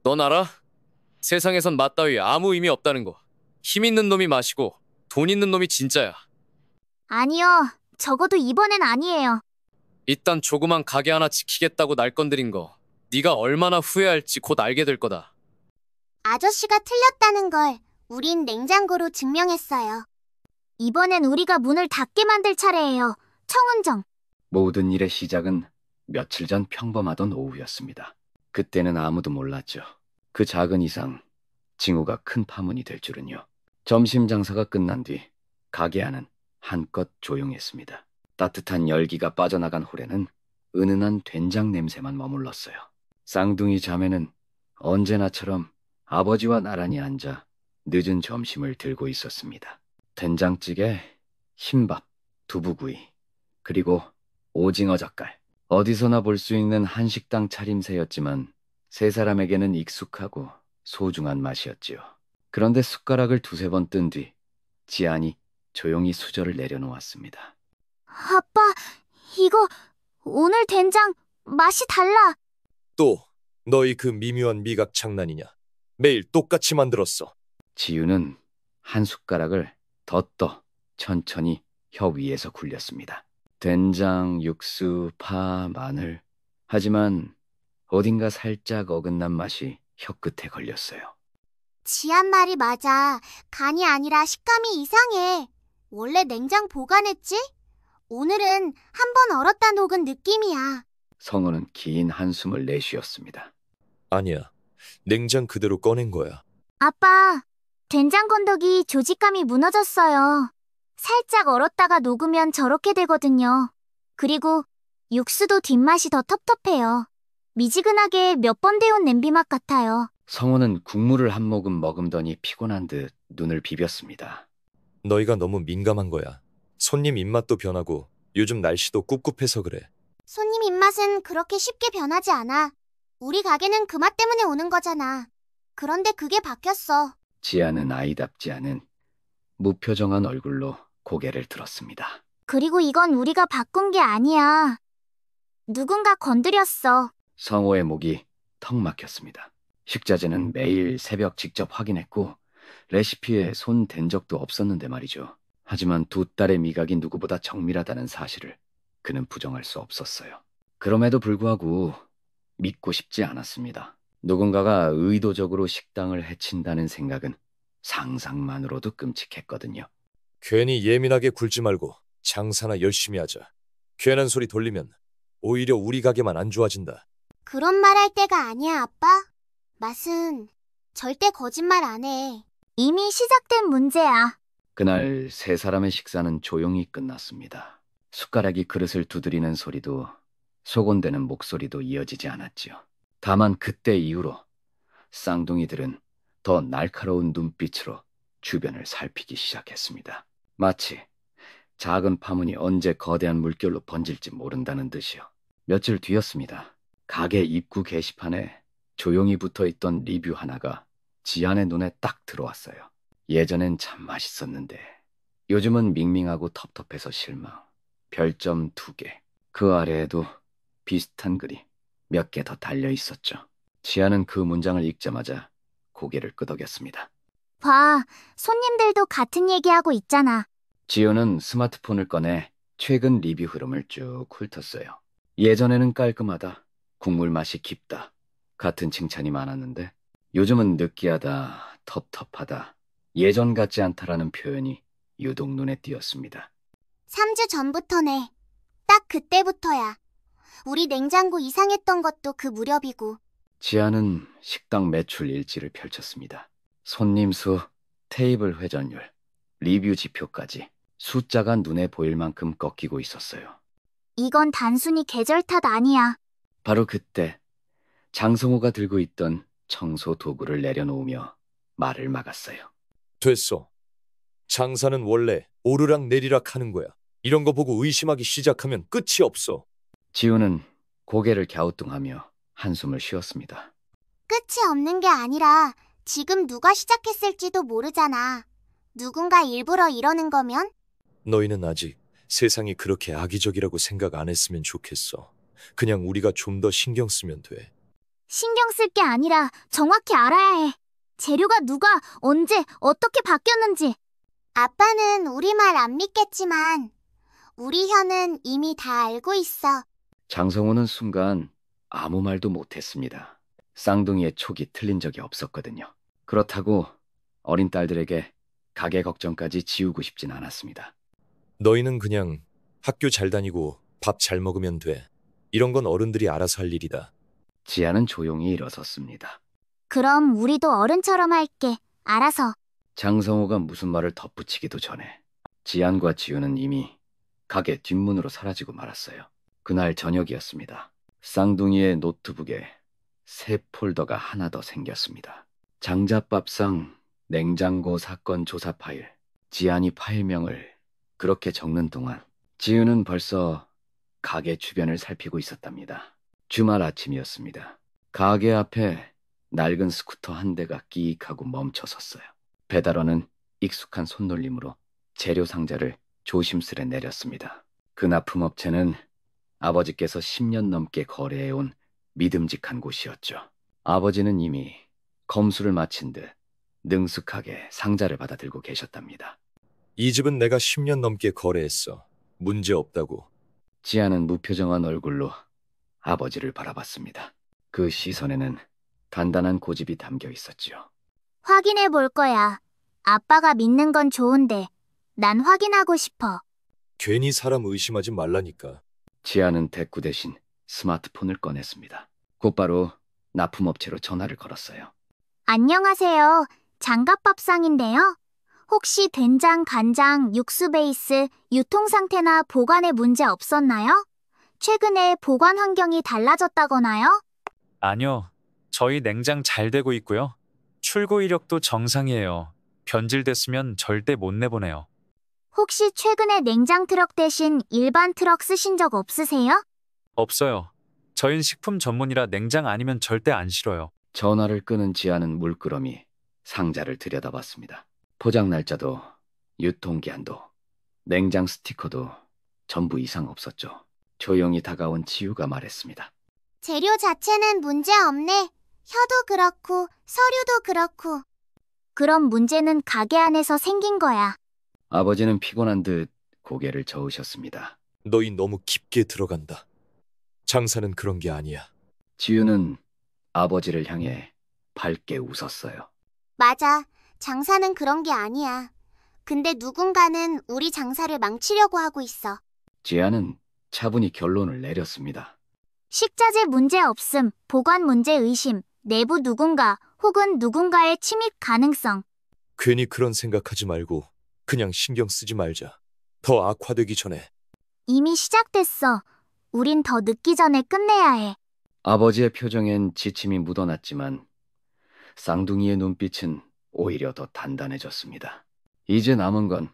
넌 알아? 세상에선 맛 따위 아무 의미 없다는 거. 힘 있는 놈이 마시고 돈 있는 놈이 진짜야. 아니요. 적어도 이번엔 아니에요. 이딴 조그만 가게 하나 지키겠다고 날 건드린 거 네가 얼마나 후회할지 곧 알게 될 거다. 아저씨가 틀렸다는 걸 우린 냉장고로 증명했어요. 이번엔 우리가 문을 닫게 만들 차례예요. 청운정. 모든 일의 시작은 며칠 전 평범하던 오후였습니다. 그때는 아무도 몰랐죠. 그 작은 이상 징후가 큰 파문이 될 줄은요. 점심 장사가 끝난 뒤 가게 안은 한껏 조용했습니다. 따뜻한 열기가 빠져나간 홀에는 은은한 된장 냄새만 머물렀어요. 쌍둥이 자매는 언제나처럼 아버지와 나란히 앉아 늦은 점심을 들고 있었습니다. 된장찌개, 흰밥, 두부구이, 그리고 오징어 젓갈. 어디서나 볼 수 있는 한식당 차림새였지만 세 사람에게는 익숙하고 소중한 맛이었지요. 그런데 숟가락을 두세 번 뜬 뒤 지안이 조용히 수저를 내려놓았습니다. 아빠, 이거 오늘 된장 맛이 달라. 또 너희 그 미묘한 미각 장난이냐? 매일 똑같이 만들었어. 지우는 한 숟가락을 더 떠 천천히 혀 위에서 굴렸습니다. 된장, 육수, 파, 마늘. 하지만 어딘가 살짝 어긋난 맛이 혀끝에 걸렸어요. 지한 말이 맞아. 간이 아니라 식감이 이상해. 원래 냉장 보관했지? 오늘은 한 번 얼었다 녹은 느낌이야. 성우는 긴 한숨을 내쉬었습니다. 아니야. 냉장 그대로 꺼낸 거야. 아빠, 된장 건더기 조직감이 무너졌어요. 살짝 얼었다가 녹으면 저렇게 되거든요. 그리고 육수도 뒷맛이 더 텁텁해요. 미지근하게 몇 번 데운 냄비맛 같아요. 성우는 국물을 한 모금 머금더니 피곤한 듯 눈을 비볐습니다. 너희가 너무 민감한 거야. 손님 입맛도 변하고 요즘 날씨도 꿉꿉해서 그래. 손님 입맛은 그렇게 쉽게 변하지 않아. 우리 가게는 그 맛 때문에 오는 거잖아. 그런데 그게 바뀌었어. 지아는 아이답지 않은 무표정한 얼굴로 고개를 들었습니다. 그리고 이건 우리가 바꾼 게 아니야. 누군가 건드렸어. 성호의 목이 턱 막혔습니다. 식자재는 매일 새벽 직접 확인했고 레시피에 손 댄 적도 없었는데 말이죠. 하지만 두 딸의 미각이 누구보다 정밀하다는 사실을 그는 부정할 수 없었어요. 그럼에도 불구하고 믿고 싶지 않았습니다. 누군가가 의도적으로 식당을 해친다는 생각은 상상만으로도 끔찍했거든요. 괜히 예민하게 굴지 말고 장사나 열심히 하자. 괜한 소리 돌리면 오히려 우리 가게만 안 좋아진다. 그런 말 할 때가 아니야, 아빠. 맛은 절대 거짓말 안 해. 이미 시작된 문제야. 그날 세 사람의 식사는 조용히 끝났습니다. 숟가락이 그릇을 두드리는 소리도 소곤대는 목소리도 이어지지 않았지요. 다만 그때 이후로 쌍둥이들은 더 날카로운 눈빛으로 주변을 살피기 시작했습니다. 마치 작은 파문이 언제 거대한 물결로 번질지 모른다는 듯이요. 며칠 뒤였습니다. 가게 입구 게시판에 조용히 붙어있던 리뷰 하나가 지안의 눈에 딱 들어왔어요. 예전엔 참 맛있었는데 요즘은 밍밍하고 텁텁해서 실망. 별점 2개. 그 아래에도 비슷한 글이 몇 개 더 달려 있었죠. 지아는 그 문장을 읽자마자 고개를 끄덕였습니다. 봐, 손님들도 같은 얘기하고 있잖아. 지우는 스마트폰을 꺼내 최근 리뷰 흐름을 쭉 훑었어요. 예전에는 깔끔하다, 국물 맛이 깊다 같은 칭찬이 많았는데 요즘은 느끼하다, 텁텁하다, 예전 같지 않다라는 표현이 유독 눈에 띄었습니다. 3주 전부터네. 딱 그때부터야. 우리 냉장고 이상했던 것도 그 무렵이고. 지아는 식당 매출 일지를 펼쳤습니다. 손님 수, 테이블 회전율, 리뷰 지표까지 숫자가 눈에 보일 만큼 꺾이고 있었어요. 이건 단순히 계절 탓 아니야. 바로 그때 장성호가 들고 있던 청소 도구를 내려놓으며 말을 막았어요. 됐어. 장사는 원래 오르락 내리락 하는 거야. 이런 거 보고 의심하기 시작하면 끝이 없어. 지우는 고개를 갸우뚱하며 한숨을 쉬었습니다. 끝이 없는 게 아니라 지금 누가 시작했을지도 모르잖아. 누군가 일부러 이러는 거면? 너희는 아직 세상이 그렇게 악의적이라고 생각 안 했으면 좋겠어. 그냥 우리가 좀 더 신경 쓰면 돼. 신경 쓸 게 아니라 정확히 알아야 해. 재료가 누가, 언제, 어떻게 바뀌었는지. 아빠는 우리 말 안 믿겠지만 우리 현은 이미 다 알고 있어. 장성호는 순간 아무 말도 못했습니다. 쌍둥이의 촉이 틀린 적이 없었거든요. 그렇다고 어린 딸들에게 가게 걱정까지 지우고 싶진 않았습니다. 너희는 그냥 학교 잘 다니고 밥 잘 먹으면 돼. 이런 건 어른들이 알아서 할 일이다. 지아는 조용히 일어섰습니다. 그럼 우리도 어른처럼 할게. 알아서. 장성호가 무슨 말을 덧붙이기도 전에 지안과 지우는 이미 가게 뒷문으로 사라지고 말았어요. 그날 저녁이었습니다. 쌍둥이의 노트북에 새 폴더가 하나 더 생겼습니다. 장자밥상 냉장고 사건 조사 파일. 지안이 파일명을 그렇게 적는 동안 지우는 벌써 가게 주변을 살피고 있었답니다. 주말 아침이었습니다. 가게 앞에 낡은 스쿠터 한 대가 끼익 하고 멈춰 섰어요. 배달원은 익숙한 손놀림으로 재료 상자를 조심스레 내렸습니다. 그 납품업체는 아버지께서 10년 넘게 거래해온 믿음직한 곳이었죠. 아버지는 이미 검수를 마친 듯 능숙하게 상자를 받아 들고 계셨답니다. 이 집은 내가 10년 넘게 거래했어. 문제 없다고. 지아는 무표정한 얼굴로 아버지를 바라봤습니다. 그 시선에는 단단한 고집이 담겨 있었지요. 확인해 볼 거야. 아빠가 믿는 건 좋은데 난 확인하고 싶어. 괜히 사람 의심하지 말라니까. 지아는 대꾸 대신 스마트폰을 꺼냈습니다. 곧바로 납품업체로 전화를 걸었어요. 안녕하세요. 장갑밥상인데요. 혹시 된장, 간장, 육수 베이스, 유통 상태나 보관에 문제 없었나요? 최근에 보관 환경이 달라졌다거나요? 아니요. 저희 냉장 잘 되고 있고요. 출고 이력도 정상이에요. 변질됐으면 절대 못 내보내요. 혹시 최근에 냉장 트럭 대신 일반 트럭 쓰신 적 없으세요? 없어요. 저흰 식품 전문이라 냉장 아니면 절대 안 실어요. 전화를 끄는 지아는 물끄러미 상자를 들여다봤습니다. 포장 날짜도 유통기한도 냉장 스티커도 전부 이상 없었죠. 조용히 다가온 지우가 말했습니다. 재료 자체는 문제 없네. 혀도 그렇고 서류도 그렇고. 그럼 문제는 가게 안에서 생긴 거야. 아버지는 피곤한 듯 고개를 저으셨습니다. 너희 너무 깊게 들어간다. 장사는 그런 게 아니야. 지우는 아버지를 향해 밝게 웃었어요. 맞아. 장사는 그런 게 아니야. 근데 누군가는 우리 장사를 망치려고 하고 있어. 지아는 차분히 결론을 내렸습니다. 식자재 문제 없음, 보관 문제 의심, 내부 누군가 혹은 누군가의 침입 가능성. 괜히 그런 생각하지 말고 그냥 신경 쓰지 말자. 더 악화되기 전에. 이미 시작됐어. 우린 더 늦기 전에 끝내야 해. 아버지의 표정엔 지침이 묻어났지만 쌍둥이의 눈빛은 오히려 더 단단해졌습니다. 이제 남은 건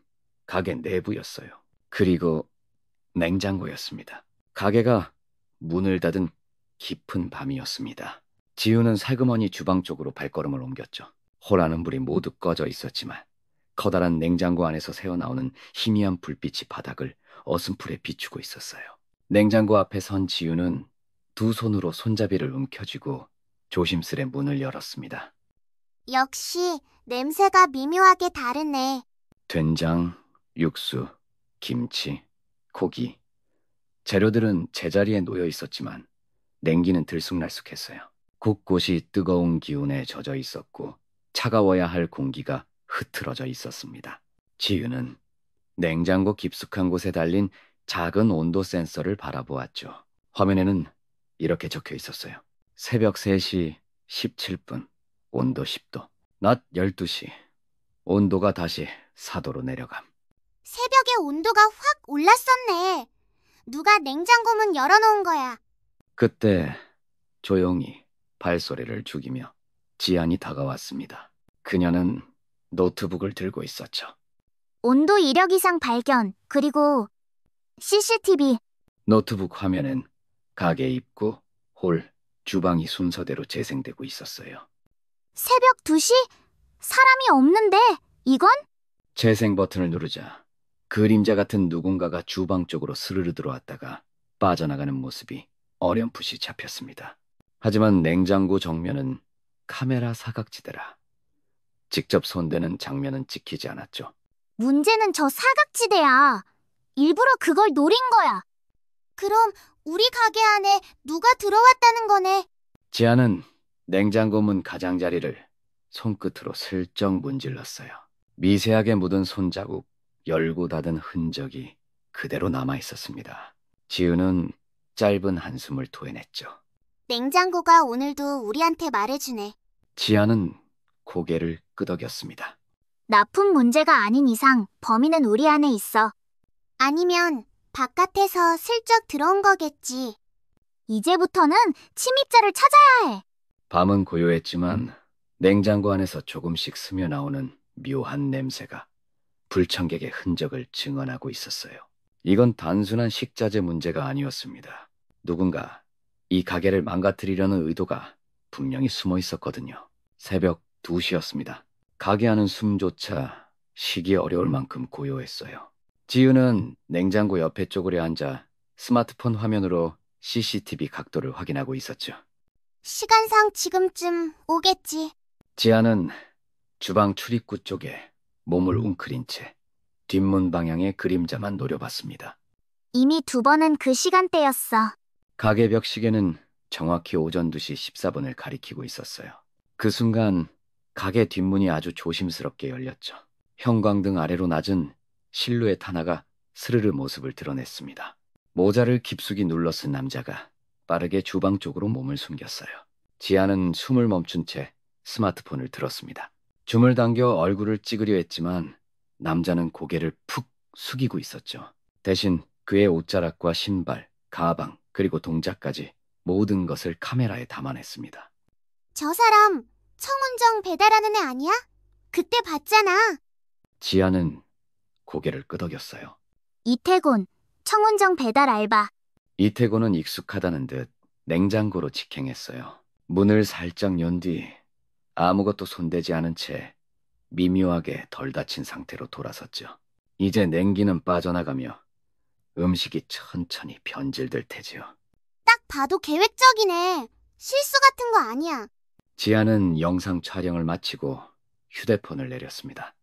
가게 내부였어요. 그리고 냉장고였습니다. 가게가 문을 닫은 깊은 밤이었습니다. 지우는 살그머니 주방 쪽으로 발걸음을 옮겼죠. 호라는 불이 모두 꺼져 있었지만 커다란 냉장고 안에서 새어나오는 희미한 불빛이 바닥을 어슴풀에 비추고 있었어요. 냉장고 앞에 선 지우는 두 손으로 손잡이를 움켜쥐고 조심스레 문을 열었습니다. 역시 냄새가 미묘하게 다르네. 된장, 육수, 김치, 고기. 재료들은 제자리에 놓여 있었지만 냉기는 들쑥날쑥했어요. 곳곳이 뜨거운 기운에 젖어 있었고 차가워야 할 공기가 흐트러져 있었습니다. 지유는 냉장고 깊숙한 곳에 달린 작은 온도 센서를 바라보았죠. 화면에는 이렇게 적혀 있었어요. 새벽 3시 17분, 온도 10도. 낮 12시, 온도가 다시 4도로 내려감. 새벽에 온도가 확 올랐었네. 누가 냉장고 문 열어놓은 거야. 그때 조용히 발소리를 죽이며 지안이 다가왔습니다. 그녀는 노트북을 들고 있었죠. 온도 이력 이상 발견, 그리고 CCTV. 노트북 화면엔 가게 입구, 홀, 주방이 순서대로 재생되고 있었어요. 새벽 2시? 사람이 없는데, 이건? 재생 버튼을 누르자 그림자 같은 누군가가 주방 쪽으로 스르르 들어왔다가 빠져나가는 모습이 어렴풋이 잡혔습니다. 하지만 냉장고 정면은 카메라 사각지대라 직접 손대는 장면은 찍히지 않았죠. 문제는 저 사각지대야. 일부러 그걸 노린 거야. 그럼 우리 가게 안에 누가 들어왔다는 거네. 지아는 냉장고 문 가장자리를 손끝으로 슬쩍 문질렀어요. 미세하게 묻은 손자국, 열고 닫은 흔적이 그대로 남아 있었습니다. 지우는 짧은 한숨을 토해냈죠. 냉장고가 오늘도 우리한테 말해주네. 지아는 고개를 끄덕였습니다. 납품 문제가 아닌 이상 범인은 우리 안에 있어. 아니면 바깥에서 슬쩍 들어온 거겠지. 이제부터는 침입자를 찾아야 해. 밤은 고요했지만 냉장고 안에서 조금씩 스며나오는 묘한 냄새가 불청객의 흔적을 증언하고 있었어요. 이건 단순한 식자재 문제가 아니었습니다. 누군가 이 가게를 망가뜨리려는 의도가 분명히 숨어 있었거든요. 새벽 2시였습니다. 가게 안은 숨조차 쉬기 어려울 만큼 고요했어요. 지우는 냉장고 옆에 쪼그려 앉아 스마트폰 화면으로 CCTV 각도를 확인하고 있었죠. 시간상 지금쯤 오겠지. 지아는 주방 출입구 쪽에 몸을 웅크린 채 뒷문 방향의 그림자만 노려봤습니다. 이미 2번은 그 시간대였어. 가게 벽 시계는 정확히 오전 2시 14분을 가리키고 있었어요. 그 순간 가게 뒷문이 아주 조심스럽게 열렸죠. 형광등 아래로 낮은 실루엣 하나가 스르르 모습을 드러냈습니다. 모자를 깊숙이 눌러 쓴 남자가 빠르게 주방 쪽으로 몸을 숨겼어요. 지아는 숨을 멈춘 채 스마트폰을 들었습니다. 줌을 당겨 얼굴을 찍으려 했지만 남자는 고개를 푹 숙이고 있었죠. 대신 그의 옷자락과 신발, 가방, 그리고 동작까지 모든 것을 카메라에 담아냈습니다. 저 사람 청운정 배달하는 애 아니야? 그때 봤잖아. 지아는 고개를 끄덕였어요. 이태곤, 청운정 배달 알바. 이태곤은 익숙하다는 듯 냉장고로 직행했어요. 문을 살짝 연 뒤 아무것도 손대지 않은 채 미묘하게 덜 다친 상태로 돌아섰죠. 이제 냉기는 빠져나가며 음식이 천천히 변질될 테지요. 딱 봐도 계획적이네. 실수 같은 거 아니야. 지아는 영상 촬영을 마치고 휴대폰을 내렸습니다.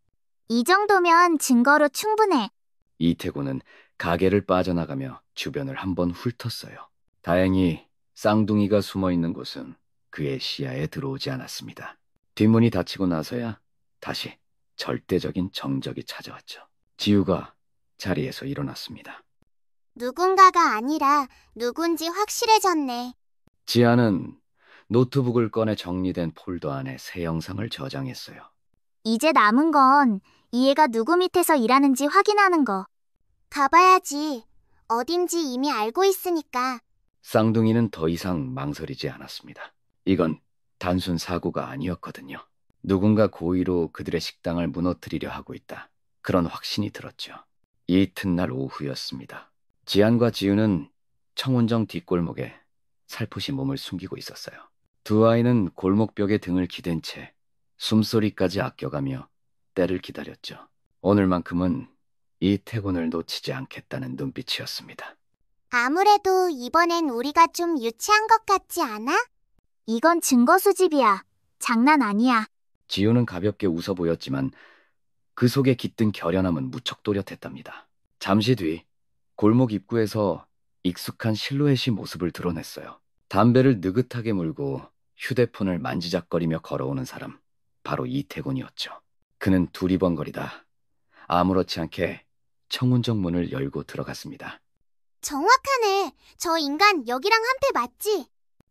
이 정도면 증거로 충분해. 이태곤은 가게를 빠져나가며 주변을 한번 훑었어요. 다행히 쌍둥이가 숨어있는 곳은 그의 시야에 들어오지 않았습니다. 뒷문이 닫히고 나서야 다시 절대적인 정적이 찾아왔죠. 지우가 자리에서 일어났습니다. 누군가가 아니라 누군지 확실해졌네. 지아는 노트북을 꺼내 정리된 폴더 안에 새 영상을 저장했어요. 이제 남은 건 이 애가 누구 밑에서 일하는지 확인하는 거. 가봐야지. 어딘지 이미 알고 있으니까. 쌍둥이는 더 이상 망설이지 않았습니다. 이건 단순 사고가 아니었거든요. 누군가 고의로 그들의 식당을 무너뜨리려 하고 있다. 그런 확신이 들었죠. 이튿날 오후였습니다. 지안과 지우는 청운정 뒷골목에 살포시 몸을 숨기고 있었어요. 두 아이는 골목벽에 등을 기댄 채 숨소리까지 아껴가며 때를 기다렸죠. 오늘만큼은 이태곤을 놓치지 않겠다는 눈빛이었습니다. 아무래도 이번엔 우리가 좀 유치한 것 같지 않아? 이건 증거 수집이야. 장난 아니야. 지우는 가볍게 웃어 보였지만 그 속에 깃든 결연함은 무척 또렷했답니다. 잠시 뒤 골목 입구에서 익숙한 실루엣이 모습을 드러냈어요. 담배를 느긋하게 물고 휴대폰을 만지작거리며 걸어오는 사람, 바로 이태곤이었죠. 그는 두리번거리다 아무렇지 않게 청운정 문을 열고 들어갔습니다. 정확하네. 저 인간 여기랑 한패 맞지?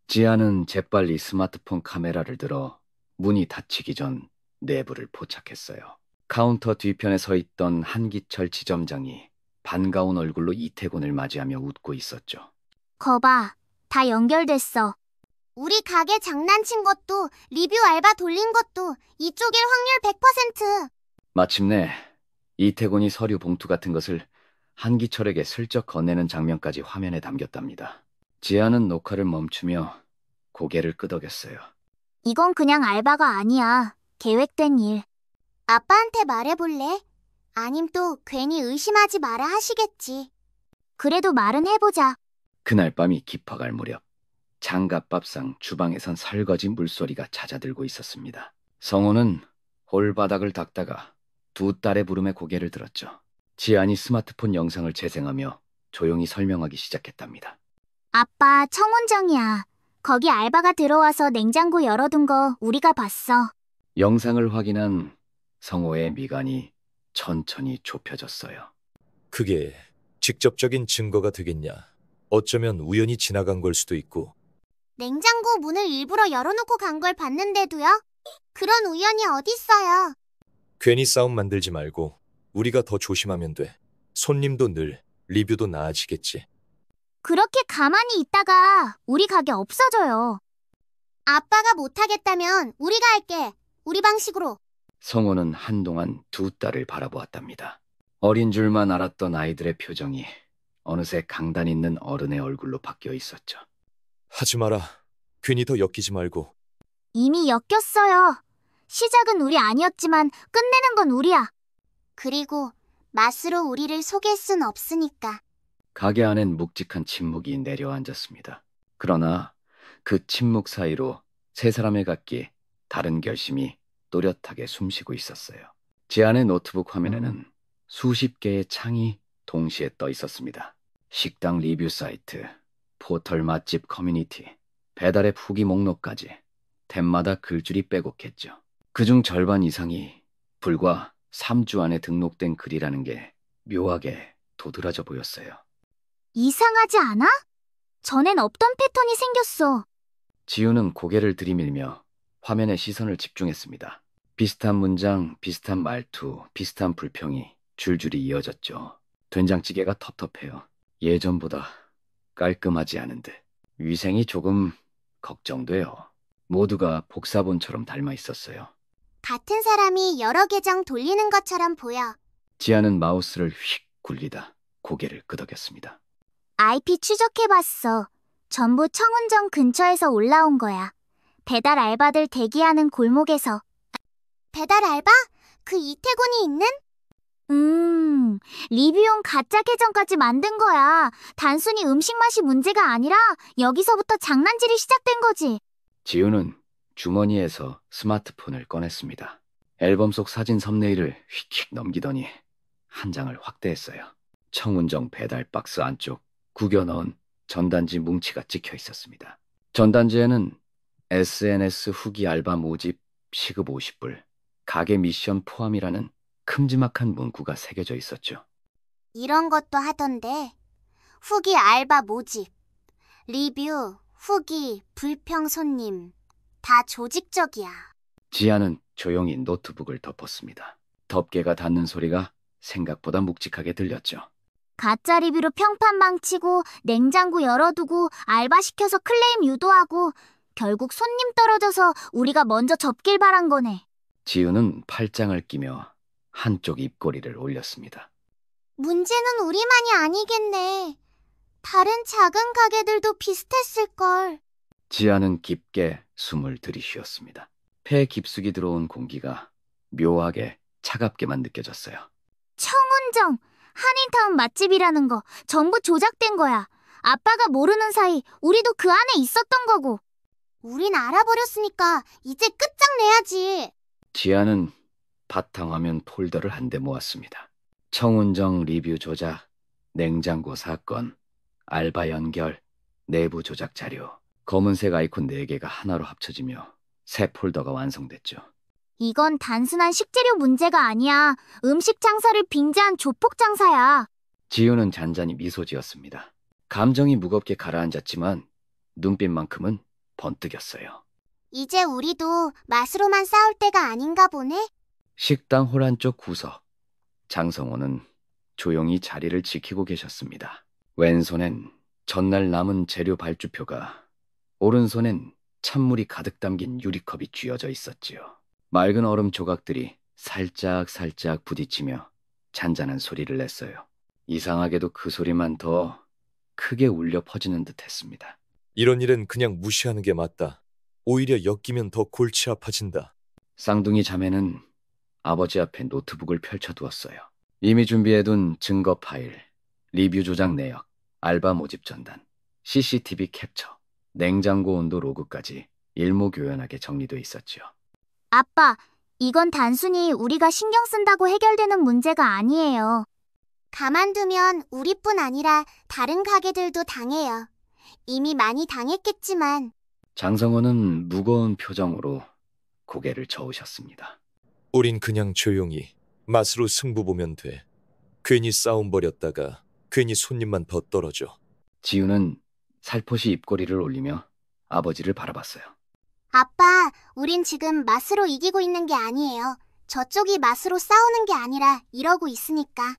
지아는 재빨리 스마트폰 카메라를 들어 문이 닫히기 전 내부를 포착했어요. 카운터 뒤편에 서 있던 한기철 지점장이 반가운 얼굴로 이태곤을 맞이하며 웃고 있었죠. 거봐, 다 연결됐어. 우리 가게 장난친 것도 리뷰 알바 돌린 것도 이쪽일 확률 100%. 마침내 이태곤이 서류 봉투 같은 것을 한기철에게 슬쩍 건네는 장면까지 화면에 담겼답니다. 지아는 녹화를 멈추며 고개를 끄덕였어요. 이건 그냥 알바가 아니야. 계획된 일. 아빠한테 말해볼래? 아님 또 괜히 의심하지 마라 하시겠지. 그래도 말은 해보자. 그날 밤이 깊어갈 무렵 장갑밥상 주방에선 설거지 물소리가 잦아들고 있었습니다. 성호는 홀바닥을 닦다가 두 딸의 부름에 고개를 들었죠. 지안이 스마트폰 영상을 재생하며 조용히 설명하기 시작했답니다. 아빠, 청운정이야. 거기 알바가 들어와서 냉장고 열어둔 거 우리가 봤어. 영상을 확인한 성호의 미간이 천천히 좁혀졌어요. 그게 직접적인 증거가 되겠냐? 어쩌면 우연히 지나간 걸 수도 있고. 냉장고 문을 일부러 열어놓고 간 걸 봤는데도요? 그런 우연이 어딨어요. 괜히 싸움 만들지 말고 우리가 더 조심하면 돼. 손님도 늘, 리뷰도 나아지겠지. 그렇게 가만히 있다가 우리 가게 없어져요. 아빠가 못하겠다면 우리가 할게. 우리 방식으로. 성호는 한동안 두 딸을 바라보았답니다. 어린 줄만 알았던 아이들의 표정이 어느새 강단 있는 어른의 얼굴로 바뀌어 있었죠. 하지 마라. 괜히 더 엮이지 말고. 이미 엮였어요. 시작은 우리 아니었지만 끝내는 건 우리야. 그리고 맛으로 우리를 속일 순 없으니까. 가게 안엔 묵직한 침묵이 내려앉았습니다. 그러나 그 침묵 사이로 세 사람의 각기 다른 결심이 또렷하게 숨쉬고 있었어요. 지안의 노트북 화면에는 수십 개의 창이 동시에 떠 있었습니다. 식당 리뷰 사이트, 포털 맛집 커뮤니티, 배달앱 후기 목록까지 템마다 글줄이 빼곡했죠. 그중 절반 이상이 불과 3주 안에 등록된 글이라는 게 묘하게 도드라져 보였어요. 이상하지 않아? 전엔 없던 패턴이 생겼어. 지우는 고개를 들이밀며 화면에 시선을 집중했습니다. 비슷한 문장, 비슷한 말투, 비슷한 불평이 줄줄이 이어졌죠. 된장찌개가 텁텁해요. 예전보다 깔끔하지 않은데 위생이 조금 걱정돼요. 모두가 복사본처럼 닮아 있었어요. 같은 사람이 여러 계정 돌리는 것처럼 보여. 지아는 마우스를 휙 굴리다 고개를 끄덕였습니다. IP 추적해봤어. 전부 청운정 근처에서 올라온 거야. 배달 알바들 대기하는 골목에서. 배달 알바? 그 이태곤이 있는? 리뷰용 가짜 계정까지 만든 거야. 단순히 음식 맛이 문제가 아니라 여기서부터 장난질이 시작된 거지. 지우는 주머니에서 스마트폰을 꺼냈습니다. 앨범 속 사진 썸네일을 휙휙 넘기더니 한 장을 확대했어요. 청운정 배달 박스 안쪽 구겨 넣은 전단지 뭉치가 찍혀 있었습니다. 전단지에는 SNS 후기 알바 모집 시급 50불, 가게 미션 포함이라는 큼지막한 문구가 새겨져 있었죠. 이런 것도 하던데. 후기 알바 모집, 리뷰, 후기, 불평 손님. 다 조직적이야. 지아는 조용히 노트북을 덮었습니다. 덮개가 닿는 소리가 생각보다 묵직하게 들렸죠. 가짜 리뷰로 평판 망치고 냉장고 열어두고 알바 시켜서 클레임 유도하고 결국 손님 떨어져서 우리가 먼저 접길 바란 거네. 지우는 팔짱을 끼며 한쪽 입꼬리를 올렸습니다. 문제는 우리만이 아니겠네. 다른 작은 가게들도 비슷했을걸. 지아는 깊게 숨을 들이쉬었습니다. 폐에 깊숙이 들어온 공기가 묘하게 차갑게만 느껴졌어요. 청운정, 한인타운 맛집이라는 거 전부 조작된 거야. 아빠가 모르는 사이 우리도 그 안에 있었던 거고. 우린 알아버렸으니까 이제 끝장내야지. 지아는 바탕화면 폴더를 한 대 모았습니다. 청운정 리뷰 조작, 냉장고 사건, 알바 연결, 내부 조작 자료, 검은색 아이콘 4개가 하나로 합쳐지며 새 폴더가 완성됐죠. 이건 단순한 식재료 문제가 아니야. 음식 장사를 빙자한 조폭 장사야. 지우는 잔잔히 미소 지었습니다. 감정이 무겁게 가라앉았지만 눈빛만큼은 번뜩였어요. 이제 우리도 맛으로만 싸울 때가 아닌가 보네. 식당 홀 한쪽 구석. 장성호는 조용히 자리를 지키고 계셨습니다. 왼손엔 전날 남은 재료 발주표가, 오른손엔 찬물이 가득 담긴 유리컵이 쥐어져 있었지요. 맑은 얼음 조각들이 살짝 부딪히며 잔잔한 소리를 냈어요. 이상하게도 그 소리만 더 크게 울려 퍼지는 듯 했습니다. 이런 일은 그냥 무시하는 게 맞다. 오히려 엮이면 더 골치 아파진다. 쌍둥이 자매는 아버지 앞에 노트북을 펼쳐두었어요. 이미 준비해둔 증거 파일, 리뷰 조작 내역, 알바 모집 전단, CCTV 캡처, 냉장고 온도 로그까지 일목요연하게 정리돼 있었죠. 아빠, 이건 단순히 우리가 신경 쓴다고 해결되는 문제가 아니에요. 가만두면 우리뿐 아니라 다른 가게들도 당해요. 이미 많이 당했겠지만 장성호는 무거운 표정으로 고개를 저으셨습니다. 우린 그냥 조용히 맛으로 승부 보면 돼. 괜히 싸움 벌였다가 괜히 손님만 더 떨어져. 지우는 살포시 입꼬리를 올리며 아버지를 바라봤어요. 아빠, 우린 지금 맛으로 이기고 있는 게 아니에요. 저쪽이 맛으로 싸우는 게 아니라 이러고 있으니까.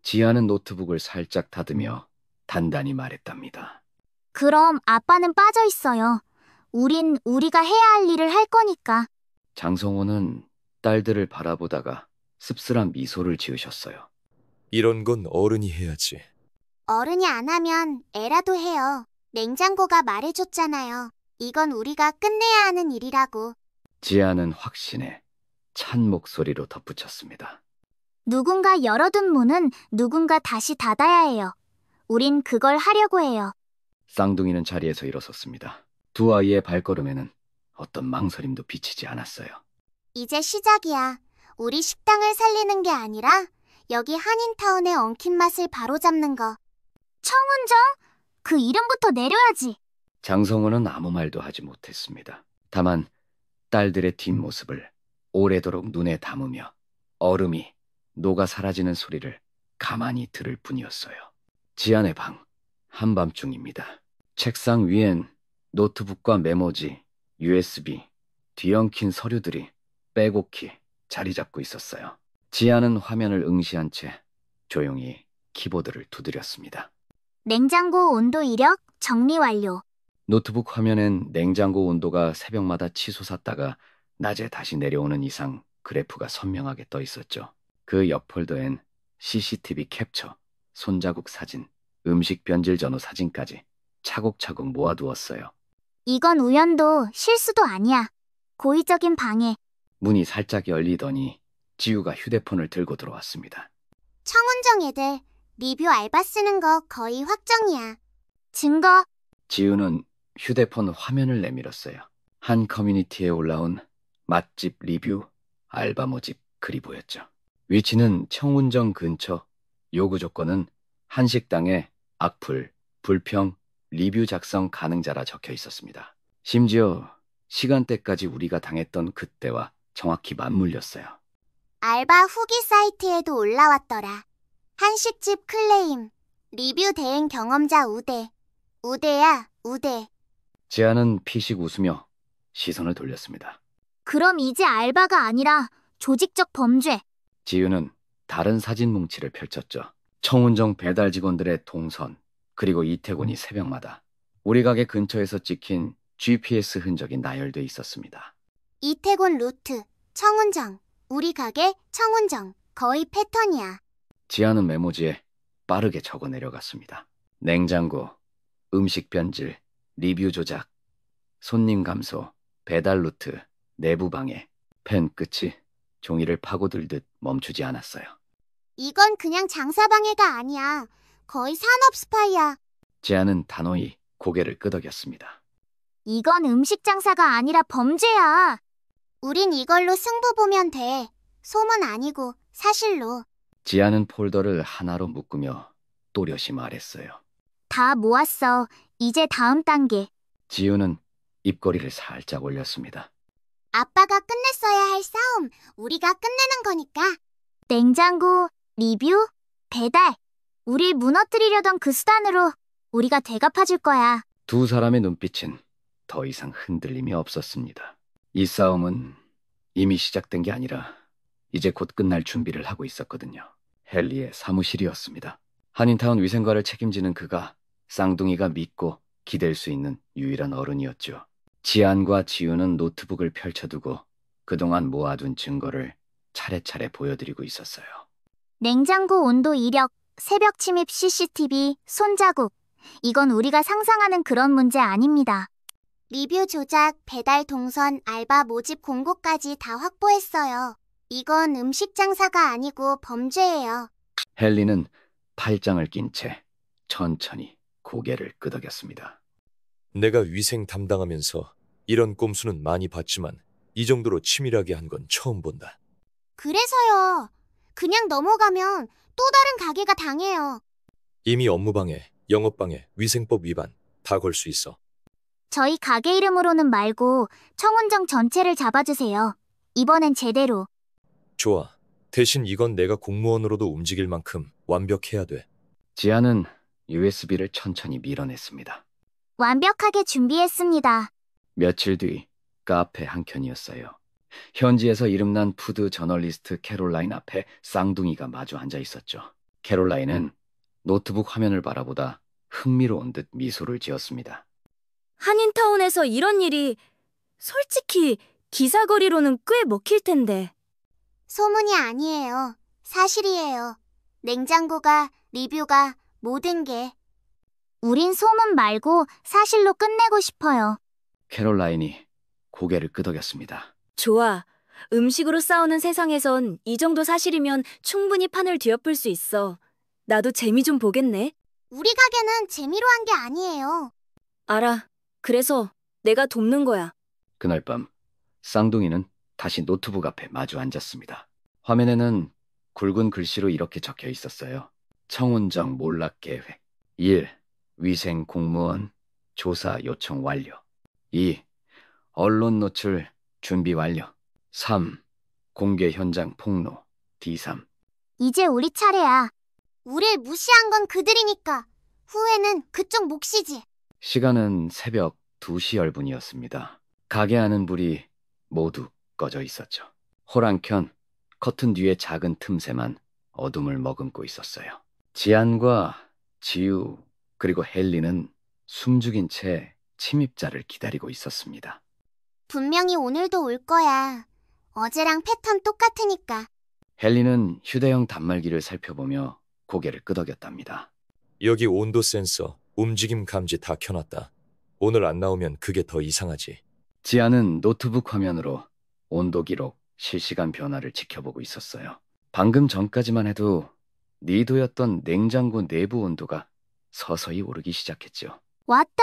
지아는 노트북을 살짝 다듬며 단단히 말했답니다. 그럼 아빠는 빠져 있어요. 우린 우리가 해야 할 일을 할 거니까. 장성호는 딸들을 바라보다가 씁쓸한 미소를 지으셨어요. 이런 건 어른이 해야지. 어른이 안 하면 애라도 해요. 냉장고가 말해줬잖아요. 이건 우리가 끝내야 하는 일이라고. 지아는 확신에 찬 목소리로 덧붙였습니다. 누군가 열어둔 문은 누군가 다시 닫아야 해요. 우린 그걸 하려고 해요. 쌍둥이는 자리에서 일어섰습니다. 두 아이의 발걸음에는 어떤 망설임도 비치지 않았어요. 이제 시작이야. 우리 식당을 살리는 게 아니라 여기 한인타운의 엉킨 맛을 바로잡는 거. 청운정? 그 이름부터 내려야지. 장성호는 아무 말도 하지 못했습니다. 다만 딸들의 뒷모습을 오래도록 눈에 담으며 얼음이 녹아 사라지는 소리를 가만히 들을 뿐이었어요. 지안의 방, 한밤중입니다. 책상 위엔 노트북과 메모지, USB, 뒤엉킨 서류들이 빼곡히 자리 잡고 있었어요. 지안은 화면을 응시한 채 조용히 키보드를 두드렸습니다. 냉장고 온도 이력 정리 완료. 노트북 화면엔 냉장고 온도가 새벽마다 치솟았다가 낮에 다시 내려오는 이상 그래프가 선명하게 떠 있었죠. 그 옆 폴더엔 CCTV 캡처, 손자국 사진, 음식 변질 전후 사진까지 차곡차곡 모아두었어요. 이건 우연도 실수도 아니야. 고의적인 방해. 문이 살짝 열리더니 지우가 휴대폰을 들고 들어왔습니다. 청운정 애들, 리뷰 알바 쓰는 거 거의 확정이야. 증거. 지우는 휴대폰 화면을 내밀었어요. 한 커뮤니티에 올라온 맛집 리뷰, 알바 모집 글이 보였죠. 위치는 청운정 근처, 요구 조건은 한식당에 악플, 불평, 리뷰 작성 가능자라 적혀 있었습니다. 심지어 시간대까지 우리가 당했던 그때와 정확히 맞물렸어요. 알바 후기 사이트에도 올라왔더라. 한식집 클레임, 리뷰 대행 경험자 우대. 우대야, 우대. 지아는 피식 웃으며 시선을 돌렸습니다. 그럼 이제 알바가 아니라 조직적 범죄. 지우는 다른 사진 뭉치를 펼쳤죠. 청운정 배달 직원들의 동선, 그리고 이태곤이 새벽마다 우리 가게 근처에서 찍힌 GPS 흔적이 나열돼 있었습니다. 이태곤 루트, 청운정, 우리 가게, 청운정. 거의 패턴이야. 지아는 메모지에 빠르게 적어 내려갔습니다. 냉장고, 음식 변질, 리뷰 조작, 손님 감소, 배달 루트, 내부 방해. 펜 끝이 종이를 파고들듯 멈추지 않았어요. 이건 그냥 장사방해가 아니야. 거의 산업 스파이야. 지아는 단호히 고개를 끄덕였습니다. 이건 음식 장사가 아니라 범죄야. 우린 이걸로 승부 보면 돼. 소문 아니고 사실로. 지아는 폴더를 하나로 묶으며 또렷이 말했어요. 다 모았어. 이제 다음 단계. 지우는 입꼬리를 살짝 올렸습니다. 아빠가 끝냈어야 할 싸움, 우리가 끝내는 거니까. 냉장고, 리뷰, 배달. 우릴 무너뜨리려던 그 수단으로 우리가 되갚아줄 거야. 두 사람의 눈빛은 더 이상 흔들림이 없었습니다. 이 싸움은 이미 시작된 게 아니라 이제 곧 끝날 준비를 하고 있었거든요. 헨리의 사무실이었습니다. 한인타운 위생과를 책임지는 그가 쌍둥이가 믿고 기댈 수 있는 유일한 어른이었죠. 지안과 지우는 노트북을 펼쳐두고 그동안 모아둔 증거를 차례차례 보여드리고 있었어요. 냉장고 온도 이력, 새벽 침입 CCTV, 손자국. 이건 우리가 상상하는 그런 문제 아닙니다. 리뷰 조작, 배달 동선, 알바 모집 공고까지 다 확보했어요. 이건 음식 장사가 아니고 범죄예요. 헨리는 팔짱을 낀 채 천천히 고개를 끄덕였습니다. 내가 위생 담당하면서 이런 꼼수는 많이 봤지만 이 정도로 치밀하게 한 건 처음 본다. 그래서요. 그냥 넘어가면 또 다른 가게가 당해요. 이미 업무방해, 영업방해, 위생법 위반 다 걸 수 있어. 저희 가게 이름으로는 말고 청운정 전체를 잡아주세요. 이번엔 제대로. 좋아. 대신 이건 내가 공무원으로도 움직일 만큼 완벽해야 돼. 지아는 USB를 천천히 밀어냈습니다. 완벽하게 준비했습니다. 며칠 뒤 카페 한 켠이었어요. 현지에서 이름난 푸드 저널리스트 캐롤라인 앞에 쌍둥이가 마주 앉아 있었죠. 캐롤라인은 노트북 화면을 바라보다 흥미로운 듯 미소를 지었습니다. 한인타운에서 이런 일이 솔직히 기사거리로는 꽤 먹힐 텐데. 소문이 아니에요. 사실이에요. 냉장고가, 리뷰가, 모든 게. 우린 소문 말고 사실로 끝내고 싶어요. 캐롤라인이 고개를 끄덕였습니다. 좋아. 음식으로 싸우는 세상에선 이 정도 사실이면 충분히 판을 뒤엎을 수 있어. 나도 재미 좀 보겠네. 우리 가게는 재미로 한 게 아니에요. 알아. 그래서 내가 돕는 거야. 그날 밤 쌍둥이는 다시 노트북 앞에 마주 앉았습니다. 화면에는 굵은 글씨로 이렇게 적혀 있었어요. 청운정 몰락 계획. 1. 위생 공무원 조사 요청 완료. 2. 언론 노출 준비 완료. 3. 공개 현장 폭로 D3. 이제 우리 차례야. 우릴 무시한 건 그들이니까. 후회는 그쪽 몫이지. 시간은 새벽 2시 열분이었습니다. 가게 안은 불이 모두 꺼져 있었죠. 호랑켠 커튼 뒤의 작은 틈새만 어둠을 머금고 있었어요. 지안과 지우 그리고 헨리는 숨죽인 채 침입자를 기다리고 있었습니다. 분명히 오늘도 올 거야. 어제랑 패턴 똑같으니까. 헨리는 휴대용 단말기를 살펴보며 고개를 끄덕였답니다. 여기 온도 센서, 움직임 감지 다 켜놨다. 오늘 안 나오면 그게 더 이상하지. 지안은 노트북 화면으로 온도 기록, 실시간 변화를 지켜보고 있었어요. 방금 전까지만 해도 니도였던 냉장고 내부 온도가 서서히 오르기 시작했죠. 왔다.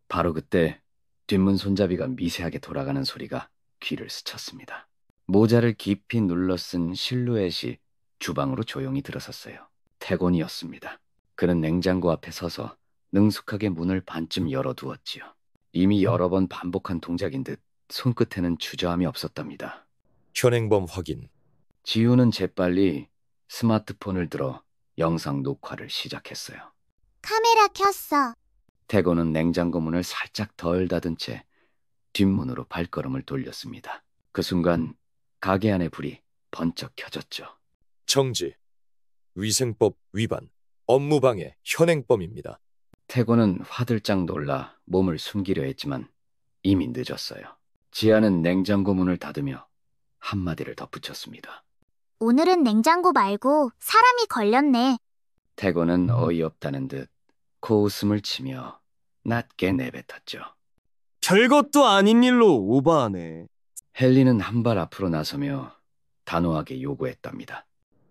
바로 그때 뒷문 손잡이가 미세하게 돌아가는 소리가 귀를 스쳤습니다. 모자를 깊이 눌러 쓴 실루엣이 주방으로 조용히 들어섰어요. 태곤이었습니다. 그는 냉장고 앞에 서서 능숙하게 문을 반쯤 열어두었지요. 이미 여러 번 반복한 동작인 듯 손끝에는 주저함이 없었답니다. 현행범 확인. 지우는 재빨리 스마트폰을 들어 영상 녹화를 시작했어요. 카메라 켰어. 태곤은 냉장고 문을 살짝 덜 닫은 채 뒷문으로 발걸음을 돌렸습니다. 그 순간 가게 안의 불이 번쩍 켜졌죠. 정지. 위생법 위반. 업무방해 현행범입니다. 태곤은 화들짝 놀라 몸을 숨기려 했지만 이미 늦었어요. 지아는 냉장고 문을 닫으며 한마디를 덧붙였습니다. 오늘은 냉장고 말고 사람이 걸렸네. 태곤은 어이없다는 듯 코웃음을 치며 낮게 내뱉었죠. 별것도 아닌 일로 오버하네. 헨리는 한 발 앞으로 나서며 단호하게 요구했답니다.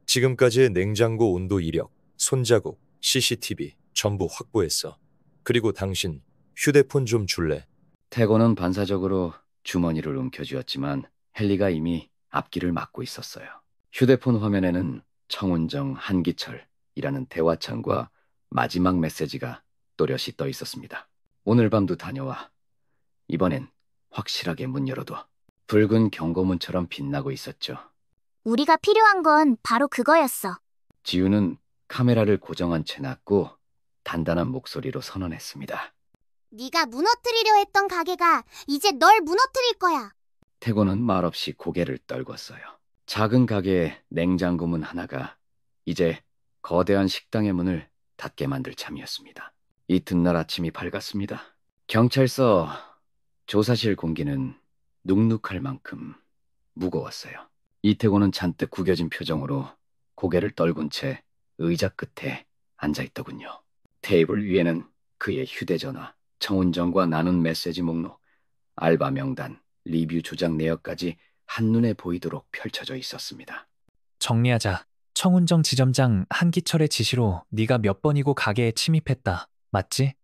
지금까지의 냉장고 온도 이력, 손자국, CCTV 전부 확보했어. 그리고 당신 휴대폰 좀 줄래? 태곤은 반사적으로 주머니를 움켜쥐었지만 헨리가 이미 앞길을 막고 있었어요. 휴대폰 화면에는 청운정 한기철이라는 대화창과 마지막 메시지가 또렷이 떠 있었습니다. 오늘 밤도 다녀와. 이번엔 확실하게 문 열어둬. 붉은 경고문처럼 빛나고 있었죠. 우리가 필요한 건 바로 그거였어. 지우는 카메라를 고정한 채 놨고 단단한 목소리로 선언했습니다. 네가 무너뜨리려 했던 가게가 이제 널 무너뜨릴 거야. 태곤은 말없이 고개를 떨궜어요. 작은 가게의 냉장고 문 하나가 이제 거대한 식당의 문을 닫게 만들 참이었습니다. 이튿날 아침이 밝았습니다. 경찰서 조사실 공기는 눅눅할 만큼 무거웠어요. 이태곤은 잔뜩 구겨진 표정으로 고개를 떨군 채 의자 끝에 앉아있더군요. 테이블 위에는 그의 휴대전화, 청운정과 나눈 메시지 목록, 알바 명단, 리뷰 조작 내역까지 한눈에 보이도록 펼쳐져 있었습니다. 정리하자. 청운정 지점장 한기철의 지시로 네가 몇 번이고 가게에 침입했다. 맞지?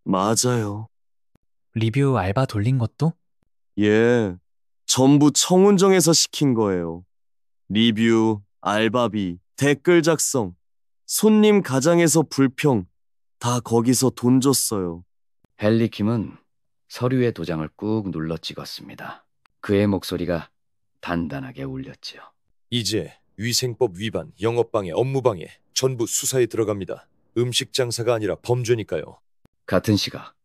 맞아요. 리뷰 알바 돌린 것도? 예, 전부 청운정에서 시킨 거예요. 리뷰, 알바비, 댓글 작성, 손님 가장에서 불평, 다 거기서 돈 줬어요. 헨리킴은 서류에 도장을 꾹 눌러 찍었습니다. 그의 목소리가 단단하게 울렸지요. 이제 위생법 위반, 영업방해, 업무방해 전부 수사에 들어갑니다. 음식 장사가 아니라 범죄니까요. 같은 시각,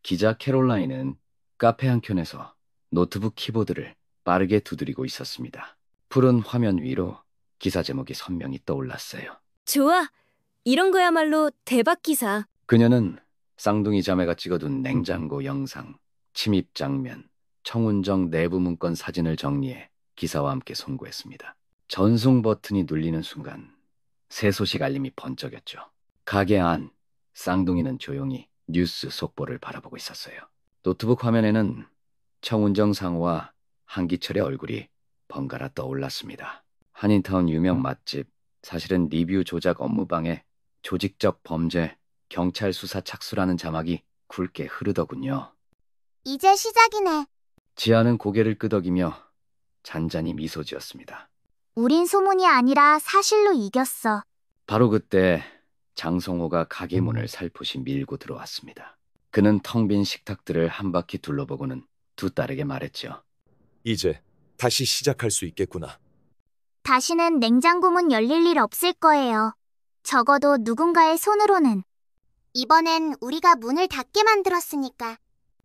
기자 캐롤라인은 카페 한켠에서 노트북 키보드를 빠르게 두드리고 있었습니다. 푸른 화면 위로 기사 제목이 선명히 떠올랐어요. 좋아. 이런 거야말로 대박 기사. 그녀는 쌍둥이 자매가 찍어둔 냉장고 영상, 침입 장면, 청운정 내부 문건 사진을 정리해 기사와 함께 송고했습니다. 전송 버튼이 눌리는 순간 새 소식 알림이 번쩍였죠. 가게 안 쌍둥이는 조용히 뉴스 속보를 바라보고 있었어요. 노트북 화면에는 청운정 상호와 한기철의 얼굴이 번갈아 떠올랐습니다. 한인타운 유명 맛집, 사실은 리뷰 조작 업무방해, 조직적 범죄, 경찰 수사 착수라는 자막이 굵게 흐르더군요. 이제 시작이네. 지아는 고개를 끄덕이며 잔잔히 미소 지었습니다. 우린 소문이 아니라 사실로 이겼어. 바로 그때 장성호가 가게 문을 살포시 밀고 들어왔습니다. 그는 텅 빈 식탁들을 한 바퀴 둘러보고는 두 딸에게 말했죠. 이제 다시 시작할 수 있겠구나. 다시는 냉장고 문 열릴 일 없을 거예요. 적어도 누군가의 손으로는. 이번엔 우리가 문을 닫게 만들었으니까.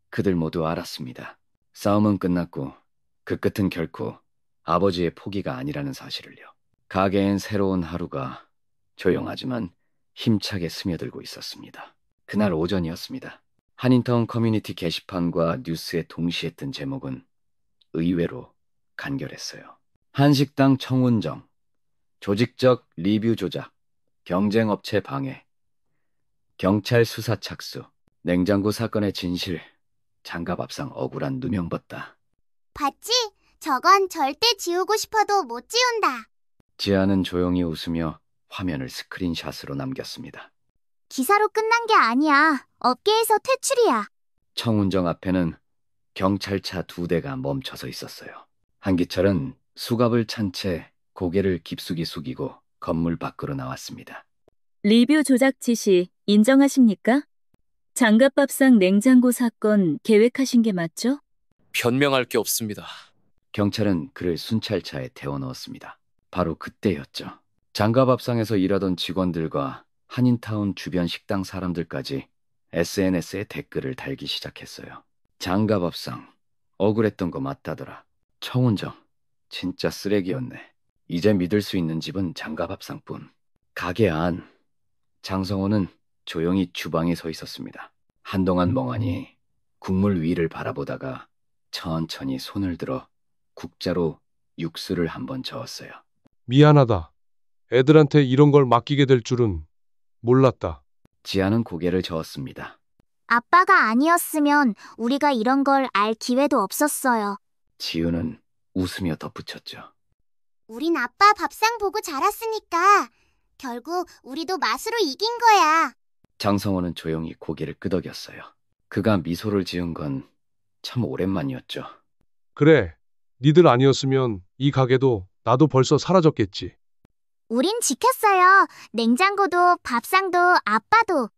그들 모두 알았습니다. 싸움은 끝났고 그 끝은 결코 아버지의 포기가 아니라는 사실을요. 가게엔 새로운 하루가 조용하지만 힘차게 스며들고 있었습니다. 그날 오전이었습니다. 한인타운 커뮤니티 게시판과 뉴스에 동시에 뜬 제목은 의외로 간결했어요. 한식당 청운정, 조직적 리뷰 조작, 경쟁업체 방해, 경찰 수사 착수, 냉장고 사건의 진실, 장갑압상 억울한 누명벗다. 봤지? 저건 절대 지우고 싶어도 못 지운다. 지아는 조용히 웃으며 화면을 스크린샷으로 남겼습니다. 기사로 끝난 게 아니야. 업계에서 퇴출이야. 청운정 앞에는 경찰차 2대가 멈춰서 있었어요. 한기철은 수갑을 찬 채 고개를 깊숙이 숙이고 건물 밖으로 나왔습니다. 리뷰 조작 지시 인정하십니까? 장갑밥상 냉장고 사건 계획하신 게 맞죠? 변명할 게 없습니다. 경찰은 그를 순찰차에 태워 넣었습니다. 바로 그때였죠. 장갑밥상에서 일하던 직원들과 한인타운 주변 식당 사람들까지 SNS에 댓글을 달기 시작했어요. 장갑밥상, 억울했던 거 맞다더라. 청운정, 진짜 쓰레기였네. 이제 믿을 수 있는 집은 장갑밥상뿐. 가게 안, 장성호는 조용히 주방에 서 있었습니다. 한동안 멍하니 국물 위를 바라보다가 천천히 손을 들어 국자로 육수를 한번 저었어요. 미안하다. 애들한테 이런 걸 맡기게 될 줄은 몰랐다. 지아는 고개를 저었습니다. 아빠가 아니었으면 우리가 이런 걸 알 기회도 없었어요. 지우는 웃으며 덧붙였죠. 우린 아빠 밥상 보고 자랐으니까 결국 우리도 맛으로 이긴 거야. 장성호는 조용히 고개를 끄덕였어요. 그가 미소를 지은 건 참 오랜만이었죠. 그래, 니들 아니었으면 이 가게도 나도 벌써 사라졌겠지. 우린 지켰어요. 냉장고도 밥상도 아빠도.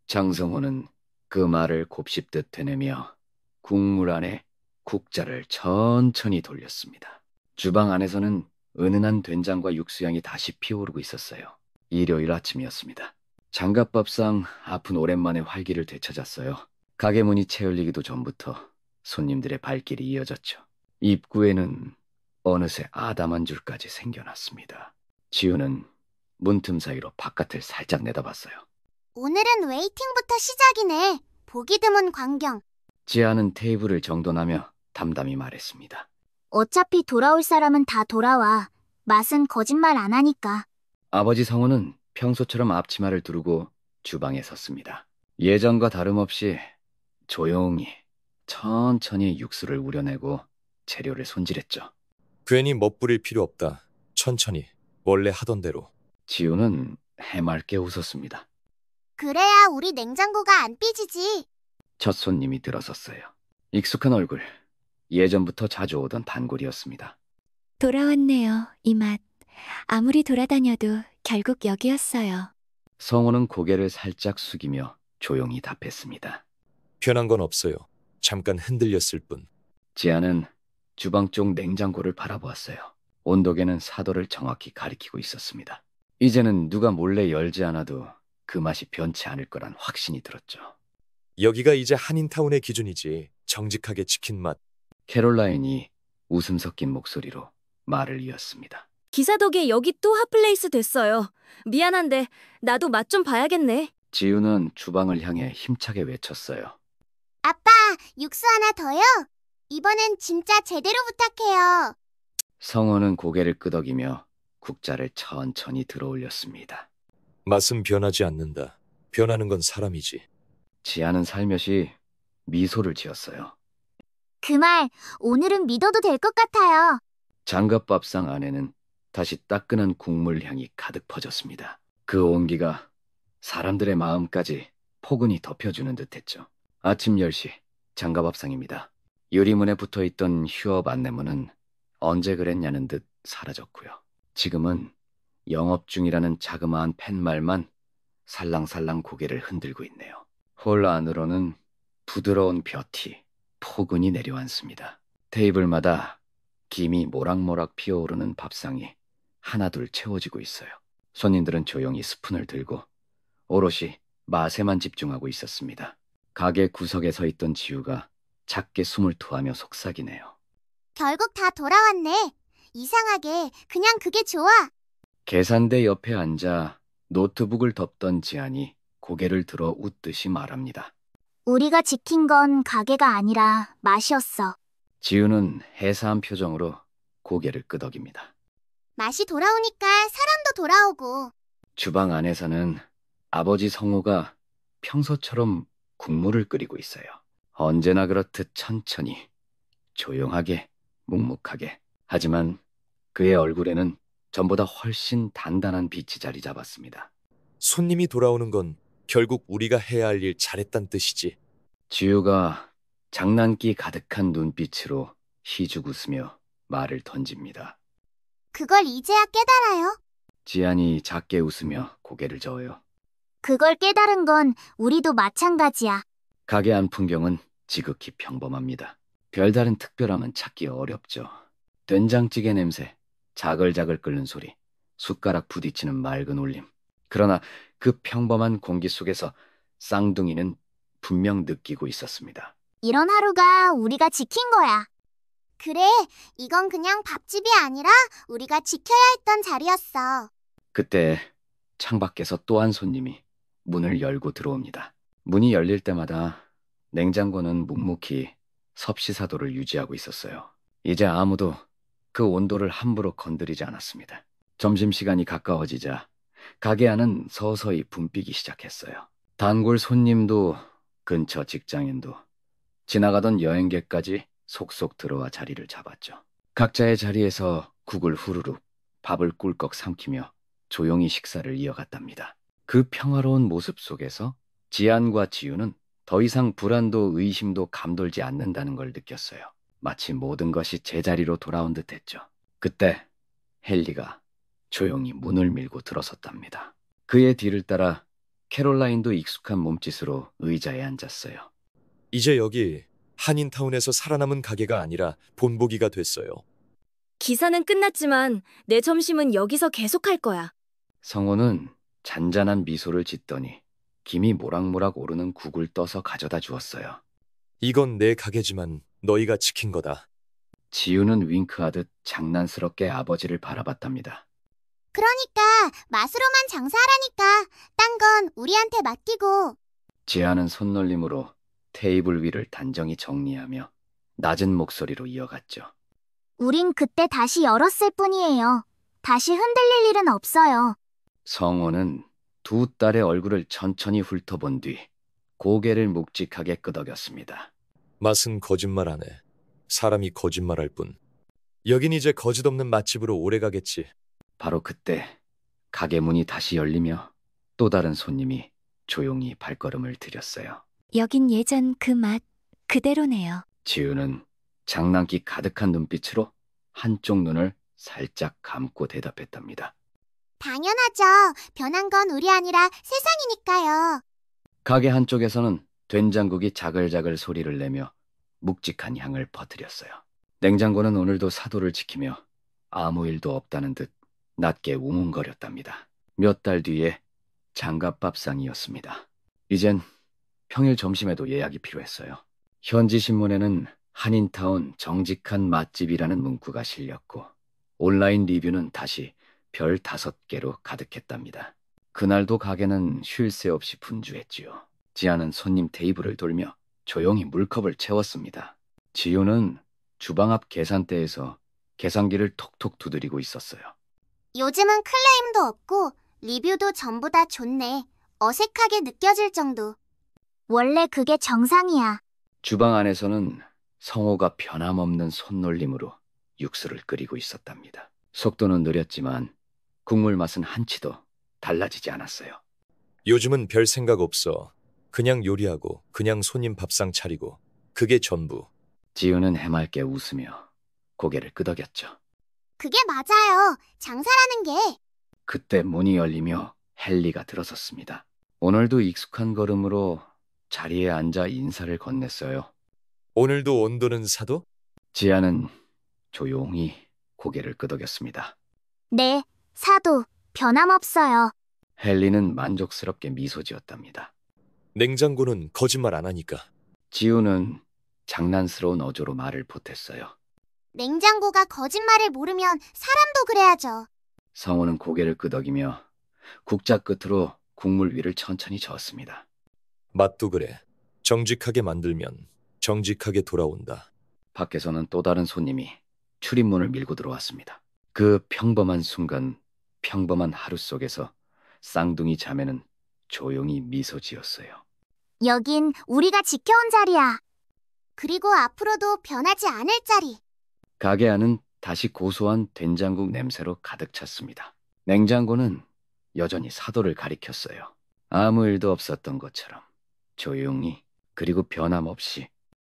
장성호는 그 말을 곱씹듯 되뇌며 국물 안에 국자를 천천히 돌렸습니다. 주방 안에서는 은은한 된장과 육수향이 다시 피어오르고 있었어요. 일요일 아침이었습니다. 장갑밥상 앞은 오랜만에 활기를 되찾았어요. 가게 문이 채 열리기도 전부터 손님들의 발길이 이어졌죠. 입구에는 어느새 아담한 줄까지 생겨났습니다. 지우는 문틈 사이로 바깥을 살짝 내다봤어요. 오늘은 웨이팅부터 시작이네. 보기 드문 광경. 지아는 테이블을 정돈하며 담담히 말했습니다. 어차피 돌아올 사람은 다 돌아와. 맛은 거짓말 안 하니까. 아버지 성우는 평소처럼 앞치마를 두르고 주방에 섰습니다. 예전과 다름없이 조용히 천천히 육수를 우려내고 재료를 손질했죠. 괜히 멋부릴 필요 없다. 천천히 원래 하던 대로. 지우는 해맑게 웃었습니다. 그래야 우리 냉장고가 안 삐지지. 첫 손님이 들어섰어요. 익숙한 얼굴, 예전부터 자주 오던 단골이었습니다. 돌아왔네요, 이 맛. 아무리 돌아다녀도 결국 여기였어요. 성호는 고개를 살짝 숙이며 조용히 답했습니다. 변한 건 없어요. 잠깐 흔들렸을 뿐. 지아는 주방 쪽 냉장고를 바라보았어요. 온도계는 사도를 정확히 가리키고 있었습니다. 이제는 누가 몰래 열지 않아도 그 맛이 변치 않을 거란 확신이 들었죠. 여기가 이제 한인타운의 기준이지. 정직하게 지킨 맛. 캐롤라인이 웃음 섞인 목소리로 말을 이었습니다. 기사 덕에 여기 또 핫플레이스 됐어요. 미안한데 나도 맛 좀 봐야겠네. 지우는 주방을 향해 힘차게 외쳤어요. 아빠, 육수 하나 더요? 이번엔 진짜 제대로 부탁해요. 성호는 고개를 끄덕이며 국자를 천천히 들어올렸습니다. 맛은 변하지 않는다. 변하는 건 사람이지. 지아는 살며시 미소를 지었어요. 그 말 오늘은 믿어도 될 것 같아요. 장갑밥상 안에는 다시 따끈한 국물 향이 가득 퍼졌습니다. 그 온기가 사람들의 마음까지 포근히 덮여주는 듯했죠. 아침 10시 장갑밥상입니다. 유리문에 붙어있던 휴업 안내문은 언제 그랬냐는 듯 사라졌고요. 지금은 영업 중이라는 자그마한 팻말만 살랑살랑 고개를 흔들고 있네요. 홀 안으로는 부드러운 볕이 포근히 내려앉습니다. 테이블마다 김이 모락모락 피어오르는 밥상이 하나둘 채워지고 있어요. 손님들은 조용히 스푼을 들고 오롯이 맛에만 집중하고 있었습니다. 가게 구석에 서 있던 지우가 작게 숨을 토하며 속삭이네요. 결국 다 돌아왔네. 이상하게 그냥 그게 좋아. 계산대 옆에 앉아 노트북을 덮던 지안이 고개를 들어 웃듯이 말합니다. 우리가 지킨 건 가게가 아니라 맛이었어. 지우는 해사한 표정으로 고개를 끄덕입니다. 맛이 돌아오니까 사람도 돌아오고. 주방 안에서는 아버지 성호가 평소처럼 국물을 끓이고 있어요. 언제나 그렇듯 천천히, 조용하게, 묵묵하게. 하지만 그의 얼굴에는 전보다 훨씬 단단한 빛이 자리 잡았습니다. 손님이 돌아오는 건 결국 우리가 해야 할 일 잘했단 뜻이지. 지우가 장난기 가득한 눈빛으로 희죽 웃으며 말을 던집니다. 그걸 이제야 깨달아요? 지안이 작게 웃으며 고개를 저어요. 그걸 깨달은 건 우리도 마찬가지야. 가게 안 풍경은 지극히 평범합니다. 별다른 특별함은 찾기 어렵죠. 된장찌개 냄새, 자글자글 끓는 소리, 숟가락 부딪히는 맑은 울림. 그러나 그 평범한 공기 속에서 쌍둥이는 분명 느끼고 있었습니다. 이런 하루가 우리가 지킨 거야. 그래, 이건 그냥 밥집이 아니라 우리가 지켜야 했던 자리였어. 그때 창밖에서 또 한 손님이 문을 열고 들어옵니다. 문이 열릴 때마다 냉장고는 묵묵히 섭씨사도를 유지하고 있었어요. 이제 아무도 그 온도를 함부로 건드리지 않았습니다. 점심시간이 가까워지자 가게 안은 서서히 붐비기 시작했어요. 단골 손님도 근처 직장인도 지나가던 여행객까지 속속 들어와 자리를 잡았죠. 각자의 자리에서 국을 후루룩, 밥을 꿀꺽 삼키며 조용히 식사를 이어갔답니다. 그 평화로운 모습 속에서 지안과 지우는 더 이상 불안도 의심도 감돌지 않는다는 걸 느꼈어요. 마치 모든 것이 제자리로 돌아온 듯했죠. 그때 헨리가 조용히 문을 밀고 들어섰답니다. 그의 뒤를 따라 캐롤라인도 익숙한 몸짓으로 의자에 앉았어요. 이제 여기 한인타운에서 살아남은 가게가 아니라 본보기가 됐어요. 기사는 끝났지만 내 점심은 여기서 계속할 거야. 성호는 잔잔한 미소를 짓더니 김이 모락모락 오르는 국을 떠서 가져다 주었어요. 이건 내 가게지만 너희가 지킨 거다. 지우는 윙크하듯 장난스럽게 아버지를 바라봤답니다. 그러니까 맛으로만 장사하라니까. 딴 건 우리한테 맡기고. 지아는 손놀림으로 테이블 위를 단정히 정리하며 낮은 목소리로 이어갔죠. 우린 그때 다시 열었을 뿐이에요. 다시 흔들릴 일은 없어요. 성호는 두 딸의 얼굴을 천천히 훑어본 뒤 고개를 묵직하게 끄덕였습니다. 맛은 거짓말 안 해. 사람이 거짓말할 뿐. 여긴 이제 거짓 없는 맛집으로 오래 가겠지. 바로 그때 가게 문이 다시 열리며 또 다른 손님이 조용히 발걸음을 들였어요. 여긴 예전 그 맛 그대로네요. 지우는 장난기 가득한 눈빛으로 한쪽 눈을 살짝 감고 대답했답니다. 당연하죠. 변한 건 우리 아니라 세상이니까요. 가게 한쪽에서는 된장국이 자글자글 소리를 내며 묵직한 향을 퍼뜨렸어요. 냉장고는 오늘도 사도를 지키며 아무 일도 없다는 듯 낮게 우문거렸답니다. 몇 달 뒤에 장갑밥상이었습니다. 이젠 평일 점심에도 예약이 필요했어요. 현지 신문에는 한인타운 정직한 맛집이라는 문구가 실렸고 온라인 리뷰는 다시 별 5개로 가득했답니다. 그날도 가게는 쉴 새 없이 분주했지요. 지아는 손님 테이블을 돌며 조용히 물컵을 채웠습니다. 지우는 주방 앞 계산대에서 계산기를 톡톡 두드리고 있었어요. 요즘은 클레임도 없고 리뷰도 전부 다 좋네. 어색하게 느껴질 정도. 원래 그게 정상이야. 주방 안에서는 성호가 변함없는 손놀림으로 육수를 끓이고 있었답니다. 속도는 느렸지만 국물 맛은 한치도 달라지지 않았어요. 요즘은 별 생각 없어. 그냥 요리하고 그냥 손님 밥상 차리고 그게 전부. 지우는 해맑게 웃으며 고개를 끄덕였죠. 그게 맞아요. 장사라는 게. 그때 문이 열리며 헨리가 들어섰습니다. 오늘도 익숙한 걸음으로 자리에 앉아 인사를 건넸어요. 오늘도 온도는 사도? 지아는 조용히 고개를 끄덕였습니다. 네, 사도 변함없어요. 헨리는 만족스럽게 미소 지었답니다. 냉장고는 거짓말 안 하니까. 지우는 장난스러운 어조로 말을 보탰어요. 냉장고가 거짓말을 모르면 사람도 그래야죠. 성우는 고개를 끄덕이며 국자 끝으로 국물 위를 천천히 저었습니다. 맛도 그래. 정직하게 만들면 정직하게 돌아온다. 밖에서는 또 다른 손님이 출입문을 밀고 들어왔습니다. 그 평범한 순간, 평범한 하루 속에서 쌍둥이 자매는 조용히 미소 지었어요. 여긴 우리가 지켜온 자리야. 그리고 앞으로도 변하지 않을 자리. 가게 안은 다시 고소한 된장국 냄새로 가득 찼습니다. 냉장고는 여전히 사도를 가리켰어요. 아무 일도 없었던 것처럼 조용히 그리고 변함없이